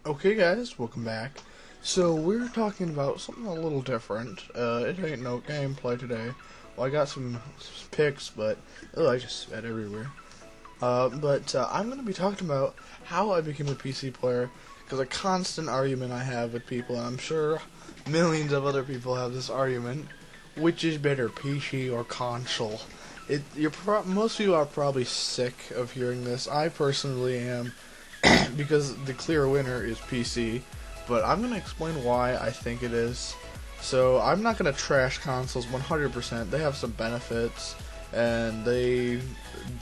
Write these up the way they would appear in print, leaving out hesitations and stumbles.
Okay guys, welcome back. So we're talking about something a little different. It ain't no gameplay today. Well, I got some pics, but I just spat everywhere. I'm going to be talking about how I became a PC player, because a constant argument I have with people, and I'm sure millions of other people have this argument, which is better, PC or console? Most of you are probably sick of hearing this. I personally am, because the clear winner is PC, but I'm going to explain why I think it is. So I'm not going to trash consoles 100%. They have some benefits, and they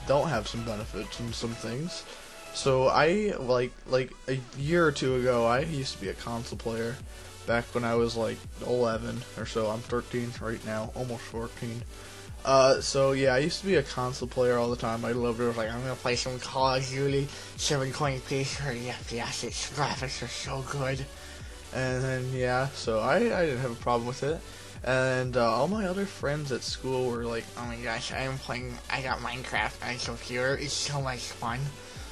don't have some benefits in some things. So I, like a year or two ago, I used to be a console player, back when I was like 11 or so. I'm 13 right now, almost 14. So yeah, I used to be a console player all the time. I loved it. I was like, I'm gonna play some Call of Duty, 720p, 30 FPS, its graphics are so good. And then, yeah, so I didn't have a problem with it. And, all my other friends at school were like, oh my gosh, I got Minecraft on my computer, it's so much fun.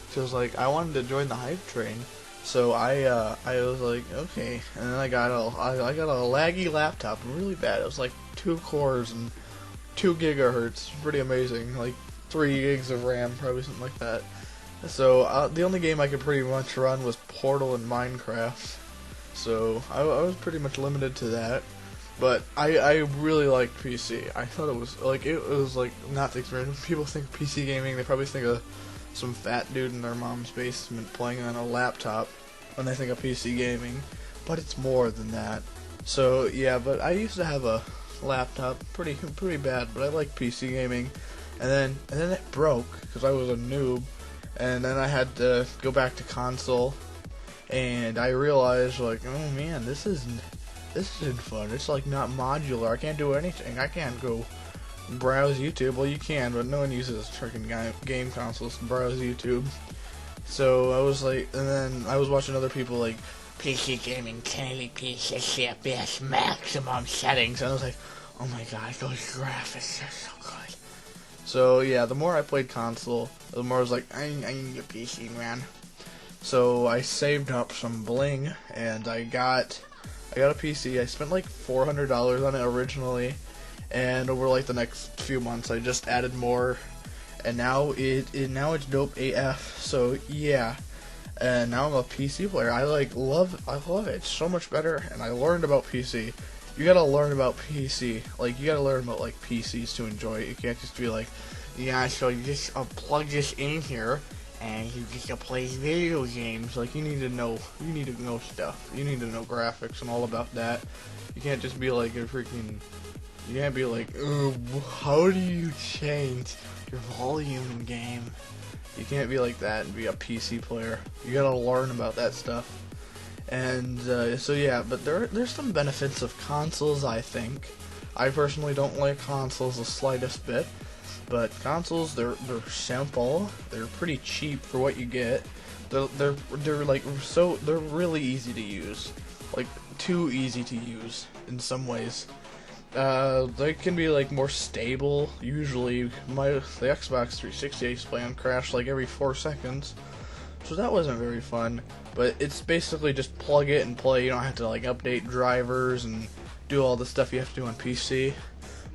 So it was like, I wanted to join the hype train. So I was like, okay. And then I got a laggy laptop, really bad. It was like 2 cores and 2 gigahertz, pretty amazing, like 3 gigs of RAM, probably something like that. So the only game I could pretty much run was Portal and Minecraft. So I was pretty much limited to that. But I really liked PC. I thought it was like not the experience. People think PC gaming, they probably think of some fat dude in their mom's basement playing on a laptop when they think of PC gaming. But it's more than that. So yeah, but I used to have a laptop, pretty bad, but I like PC gaming, and then it broke because I was a noob, and then I had to go back to console, and I realized, like, oh man, this isn't fun. It's like not modular. I can't do anything. I can't go browse YouTube. Well, you can, but no one uses freaking game consoles to browse YouTube. So I was like, and then I was watching other people like PC gaming 1080p 60 FPS maximum settings, and I was like, oh my god, those graphics are so good. So yeah, the more I played console, the more I was like, I need a PC, man. So I saved up some bling, and I got a PC. I spent like $400 on it originally, and over like the next few months I just added more, and now it's dope AF. So yeah. And now I'm a PC player. I love it. It's so much better, and I learned about PC. You gotta learn about PC. Like, you gotta learn about like PCs to enjoy it. You can't just be like, yeah, so you just plug this in here and you just play video games. Like, you need to know stuff. You need to know graphics and all about that. You can't just be like you can't be like, how do you change your volume in game? You can't be like that and be a PC player. You gotta learn about that stuff. And so yeah, but there's some benefits of consoles, I think. I personally don't like consoles the slightest bit, but consoles, they're simple. They're pretty cheap for what you get. They're really easy to use, like too easy to use in some ways. They can be like more stable. Usually, the Xbox 360 I used to play on crashed like every 4 seconds, so that wasn't very fun. But it's basically just plug it and play. You don't have to like update drivers and do all the stuff you have to do on PC.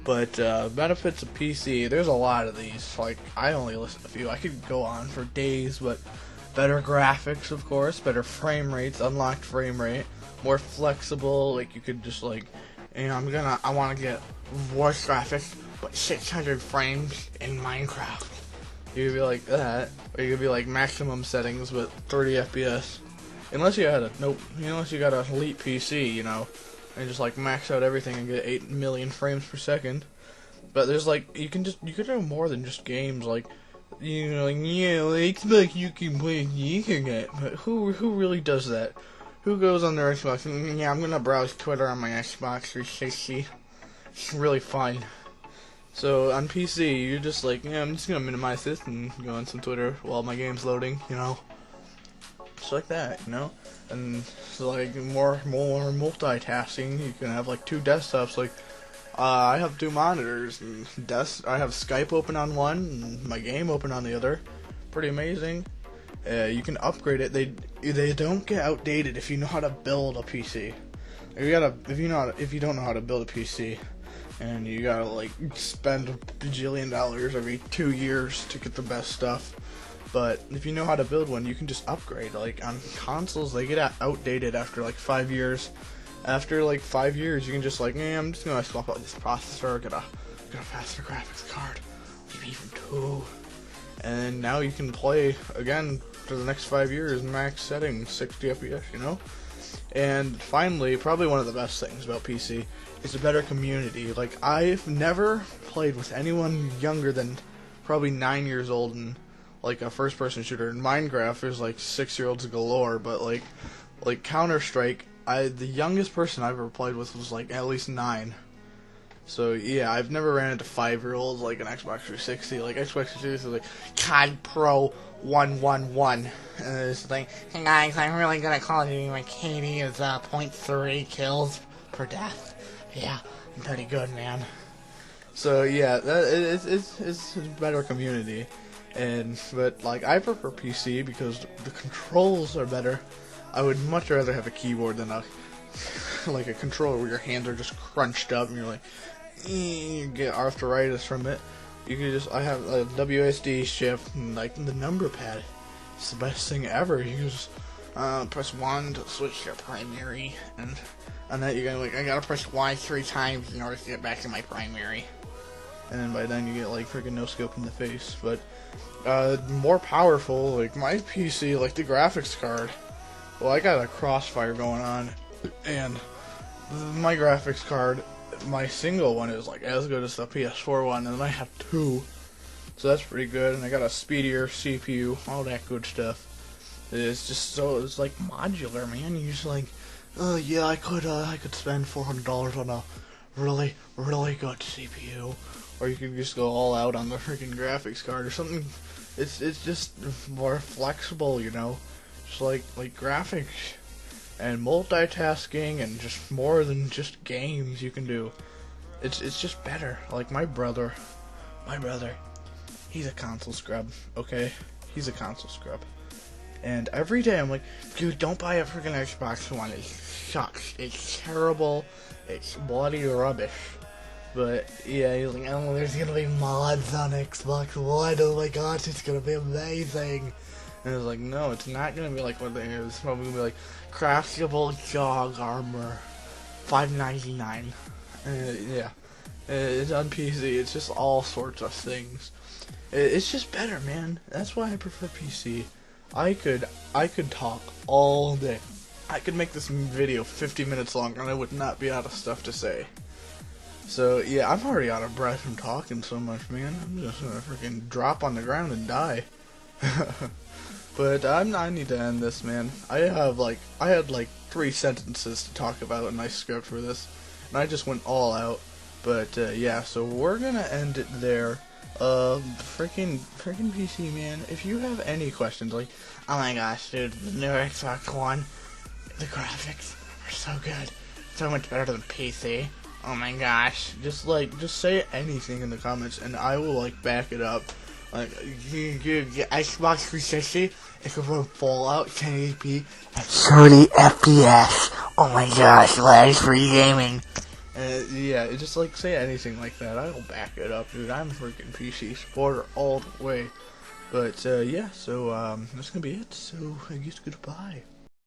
But benefits of PC, there's a lot of these. Like, I only listed a few. I could go on for days, but better graphics, of course, better frame rates, unlocked frame rate, more flexible. Like, you could just like, you know, I want to get worse graphics, but 600 frames in Minecraft. You could be like that, or you could be like maximum settings, but 30 FPS. Unless you got an elite PC, you know, and just like max out everything and get 8 million frames per second. But there's like, you could do more than just games. Like, you know, like, yeah, it's like you can play the internet, but who really does that? Who goes on their Xbox and, yeah, I'm gonna browse Twitter on my Xbox 360. It's really fun. So on PC, you're just like, yeah, I'm just gonna minimize this and go on some Twitter while my game's loading, you know. Just like that, you know. And so like more multitasking. You can have like 2 desktops. Like, I have 2 monitors, and I have Skype open on one and my game open on the other. Pretty amazing. You can upgrade it. They don't get outdated if you know how to build a PC. If you don't know how to build a PC, and you gotta like spend a bajillion dollars every 2 years to get the best stuff. But if you know how to build one, you can just upgrade. Like on consoles, they get outdated after like 5 years. After like 5 years, you can just like, I'm just gonna swap out this processor, get a faster graphics card, maybe even 2, and now you can play again for the next 5 years, max settings, 60 FPS, you know. And finally, probably one of the best things about PC is a better community. Like, I've never played with anyone younger than probably 9 years old in like a first-person shooter. In Minecraft, there's like 6-year-olds galore, but like Counter-Strike, the youngest person I've ever played with was like at least 9. So yeah, I've never ran into 5-year-olds like an Xbox 360. Like Xbox 360 is like COD Pro 111, and it's like, hey guys, I'm really good at Call of Duty. My KD is .3 kills per death. Yeah, I'm pretty good, man. So yeah, it's a better community, but like I prefer PC because the controls are better. I would much rather have a keyboard than a controller where your hands are just crunched up and you're like, you get arthritis from it. You can I have a WSD shift and like the number pad. It's the best thing ever. You can just press 1 to switch to primary, and on that you're gonna I gotta press Y 3 times in order to get back to my primary. And then by then you get like freaking no scope in the face. But more powerful, like my PC, like the graphics card. Well, I got a Crossfire going on, and my graphics card, my single one is like as good as the PS4 one, and then I have 2, so that's pretty good. And I got a speedier CPU, all that good stuff. It's just it's like modular, man. You just like, oh yeah, I could spend $400 on a really good CPU, or you could just go all out on the freaking graphics card or something. It's just more flexible, you know. Just like graphics and multitasking and just more than just games you can do. It's just better. Like my brother, he's a console scrub, okay? He's a console scrub. And every day I'm like, dude, don't buy a freaking Xbox One. It sucks. It's terrible. It's bloody rubbish. But yeah, he's like, oh, there's gonna be mods on Xbox One. Oh my gosh, it's gonna be amazing. And I was like, no, it's not gonna be like what they is. It's probably gonna be like craftable jog armor, $5.99. Yeah, it's on PC. It's just all sorts of things. It's just better, man. That's why I prefer PC. I could talk all day. I could make this video 50 minutes long, and I would not be out of stuff to say. So yeah, I'm already out of breath from talking so much, man. I'm just gonna freaking drop on the ground and die. But I need to end this, man. I had like 3 sentences to talk about in my script for this, and I just went all out. But yeah, so we're gonna end it there. Freaking PC, man. If you have any questions, like, oh my gosh, dude, the new Xbox One, the graphics are so good, so much better than PC. Oh my gosh, just say anything in the comments, and I will like back it up. Like, Xbox 360, it can run Fallout 1080p at 30 FPS. Oh my gosh, lag-free gaming. Yeah, just like say anything like that. I will back it up, dude. I'm a freaking PC supporter all the way. But yeah, so that's gonna be it. So I guess goodbye.